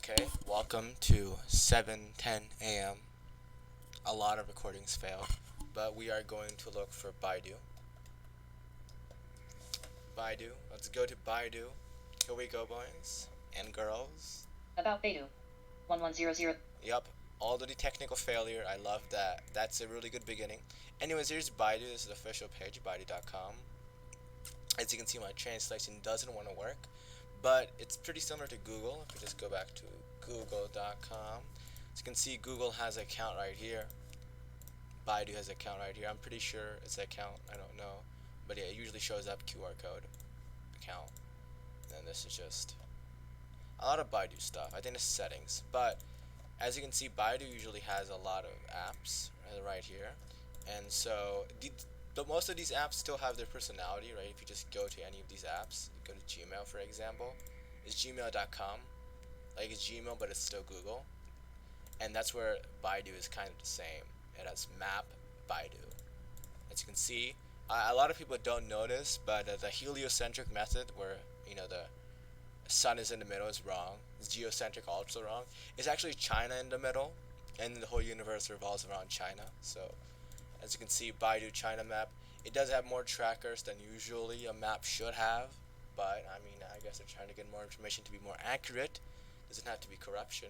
Okay, welcome to 7:10 a.m. A lot of recordings fail, but we are going to look for Baidu. Baidu, let's go to Baidu. Here we go, boys and girls. About Baidu. 1100. Yup, all the technical failure. I love that. That's a really good beginning. Anyways, here's Baidu. This is the official page, baidu.com. As you can see, my translation doesn't want to work, but it's pretty similar to Google. If we just go back to google.com, as you can see, Google has an account right here. Baidu has an account right here. I'm pretty sure it's an account. I don't know, but yeah, it usually shows up QR code account. And this is just a lot of Baidu stuff. I think it's settings, but as you can see, Baidu usually has a lot of apps right here, and so but most of these apps still have their personality, right? If you just go to any of these apps, go to Gmail for example, it's gmail.com, like it's Gmail but it's still Google, and that's where Baidu is kind of the same. It has Map Baidu. As you can see, a lot of people don't notice, but the heliocentric method, where the sun is in the middle, is wrong. It's geocentric, also wrong. It's actually China in the middle, and the whole universe revolves around China. So, as you can see, Baidu China map. It does have more trackers than usually a map should have, but I mean, I guess they're trying to get more information to be more accurate. Doesn't have to be corruption.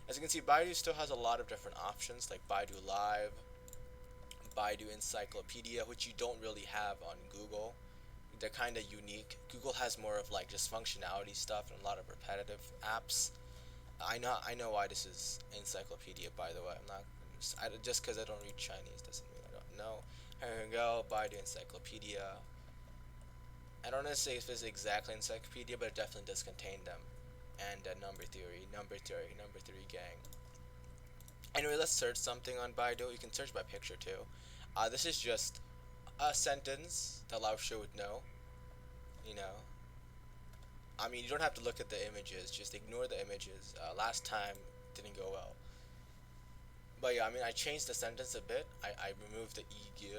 As you can see, Baidu still has a lot of different options, like Baidu Live, Baidu Encyclopedia, which you don't really have on Google. They're kind of unique. Google has more of like just functionality stuff and a lot of repetitive apps. I know why this is encyclopedia, by the way. I'm not just because I don't read Chinese doesn't mean I don't know. Here we go, Baidu Encyclopedia. I don't know if it's exactly encyclopedia, but it definitely does contain them. And number theory gang. Anyway, let's search something on Baidu. You can search by picture too. This is just a sentence that Lao Shi would know. You know, I mean, you don't have to look at the images. Just ignore the images. Last time didn't go well. But yeah, I mean, I changed the sentence a bit. I removed the ig,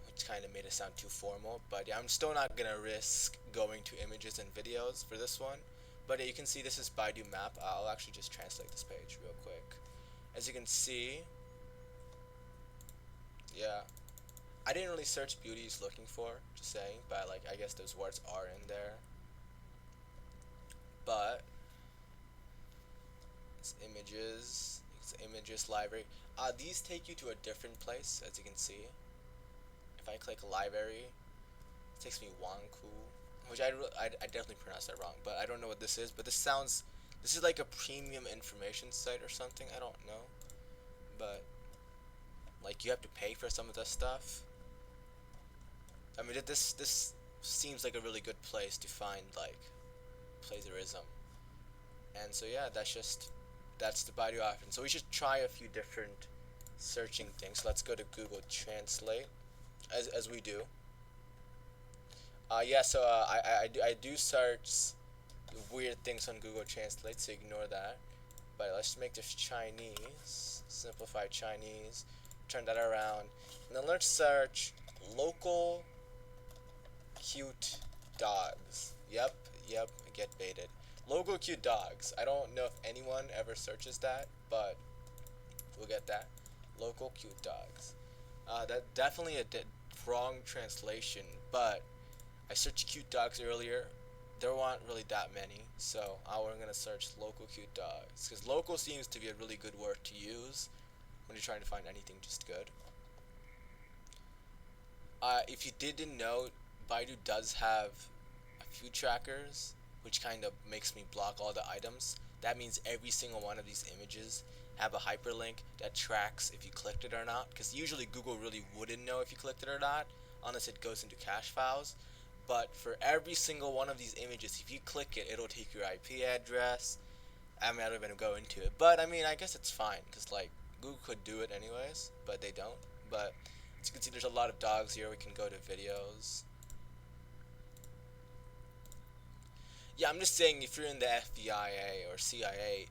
which kind of made it sound too formal. But yeah, I'm still not gonna risk going to images and videos for this one. But yeah, you can see this is Baidu map. I'll actually just translate this page real quick. As you can see, yeah, I didn't really search beauty he's looking for, just saying, but like I guess those words are in there. But it's images library. These take you to a different place, as you can see. If I click library, it takes me Wanku, which I definitely pronounced that wrong, but I don't know what this is. But this is like a premium information site or something. I don't know, but like you have to pay for some of this stuff. I mean, this seems like a really good place to find like plagiarism. And so yeah, that's the Baidu option. So we should try a few different searching things. Let's go to Google Translate, as we do. Yeah, so I do search weird things on Google Translate, so ignore that. But let's make this Chinese, simplify Chinese, turn that around, and then let's search local cute dogs. Yep, get baited. Local cute dogs. I don't know if anyone ever searches that, but we'll get that. Local cute dogs. That definitely a wrong translation, but I searched cute dogs earlier. There weren't really that many, so we're gonna search local cute dogs because local seems to be a really good word to use when you're trying to find anything just good. If you didn't know, Baidu does have a few trackers, which kind of makes me block all the items. That means every single one of these images have a hyperlink that tracks if you clicked it or not, because usually Google really wouldn't know if you clicked it or not, unless it goes into cache files. But for every single one of these images, if you click it, it'll take your IP address. I'm not even gonna go into it, but I mean, I guess it's fine, because like Google could do it anyways, but they don't. But as you can see, there's a lot of dogs here. We can go to videos. Yeah, I'm just saying, if you're in the FBI or CIA,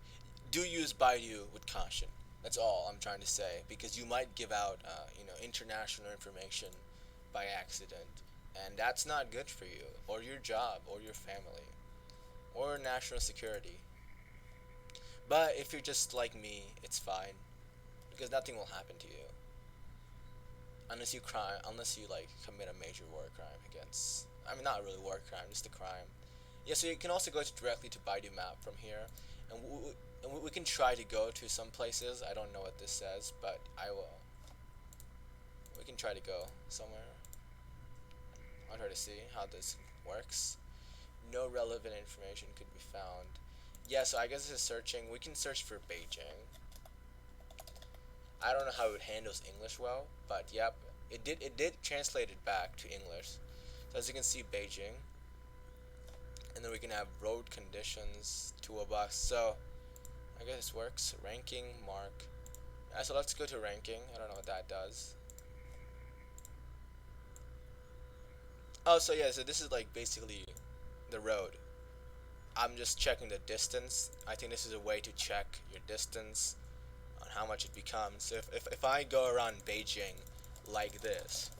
do use Baidu with caution. That's all I'm trying to say, because you might give out, international information by accident, and that's not good for you, or your job, or your family, or national security. But if you're just like me, it's fine because nothing will happen to you unless you like commit a major war crime against. I mean, not really war crime, just a crime. Yeah, so you can also go directly to Baidu Map from here, and we can try to go to some places. I don't know what this says, but I will. We can try to go somewhere. I'll try to see how this works. No relevant information could be found. Yeah, so I guess this is searching. We can search for Beijing. I don't know how it handles English well, but yep, it did translate it back to English. So as you can see, Beijing, and then we can have road conditions toolbox. So I guess this works. Ranking mark. So let's go to ranking. I don't know what that does. Oh, so yeah, so this is like basically the road. I'm just checking the distance. I think this is a way to check your distance on how much it becomes. So if I go around Beijing like this,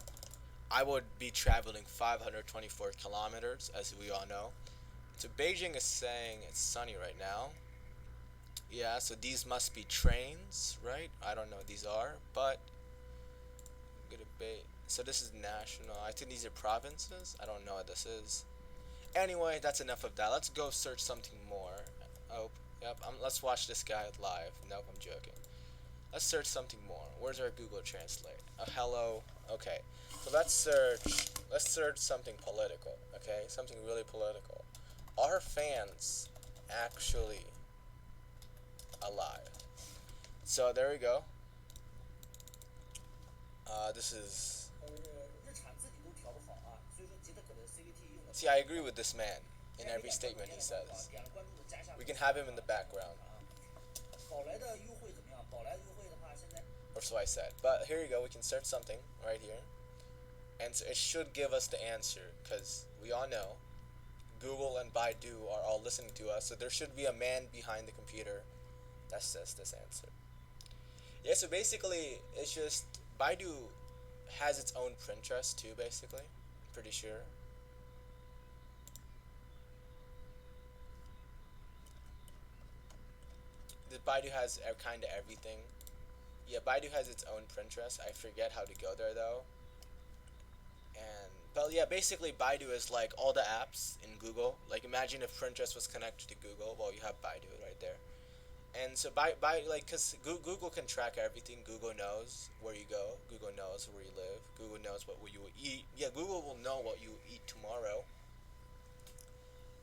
I would be traveling 524 kilometers, as we all know. So Beijing is saying it's sunny right now. Yeah, so these must be trains, right? I don't know what these are, but good debate. So this is national. I think these are provinces. I don't know what this is. Anyway, that's enough of that. Let's go search something more. Oh, yep. Let's watch this guy live. Nope, I'm joking. Let's search something more. Where's our Google Translate? Hello. Okay. So let's search. Let's search something political. Okay, something really political. Are fans actually alive? So there we go. This is. See, I agree with this man in every statement he says. We can have him in the background. Or so I said. But here you go. We can search something right here. And so it should give us the answer because we all know Google and Baidu are all listening to us. So there should be a man behind the computer that says this answer. Yeah, so basically, it's just Baidu has its own Pinterest too, basically. I'm pretty sure. The Baidu has kind of everything. Yeah, Baidu has its own Pinterest. I forget how to go there though. But yeah, basically Baidu is like all the apps in Google. Like imagine if Pinterest was connected to Google. Well, you have Baidu right there. And so by like, cause Google can track everything. Google knows where you go. Google knows where you live. Google knows what you will eat. Yeah, Google will know what you will eat tomorrow.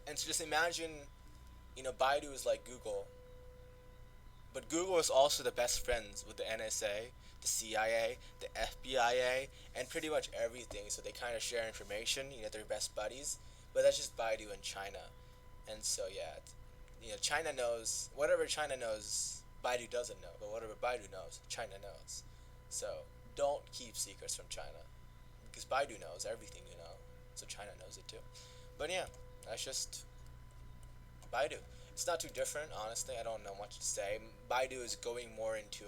And so just imagine, Baidu is like Google, but Google is also the best friends with the NSA, the CIA, the FBI, and pretty much everything. So they kind of share information. They're best buddies. But that's just Baidu in China, and so yeah, China knows whatever China knows. Baidu doesn't know, but whatever Baidu knows, China knows. So don't keep secrets from China, because Baidu knows everything, so China knows it too. But yeah, that's just Baidu. It's not too different, honestly. I don't know much to say. Baidu is going more into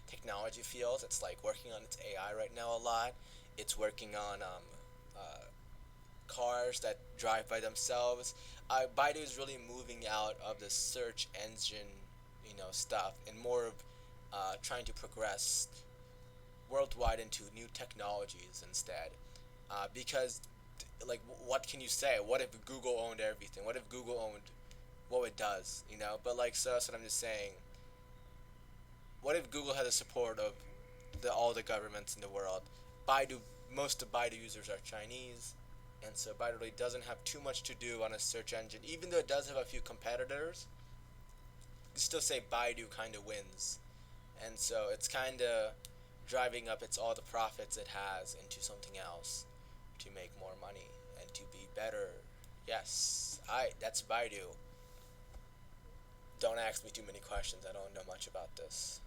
technology fields. It's like working on its AI right now a lot. It's working on cars that drive by themselves. Baidu is really moving out of the search engine, stuff, and more of trying to progress worldwide into new technologies instead. Because, like, what can you say? What if Google owned everything? What if Google owned what it does? But like, so that's what I'm just saying. What if Google had the support of all the governments in the world? Baidu, most of Baidu users are Chinese, and so Baidu really doesn't have too much to do on a search engine. Even though it does have a few competitors, you still say Baidu kind of wins, and so it's kind of driving up all the profits it has into something else to make more money and to be better. Yes, that's Baidu. Don't ask me too many questions. I don't know much about this.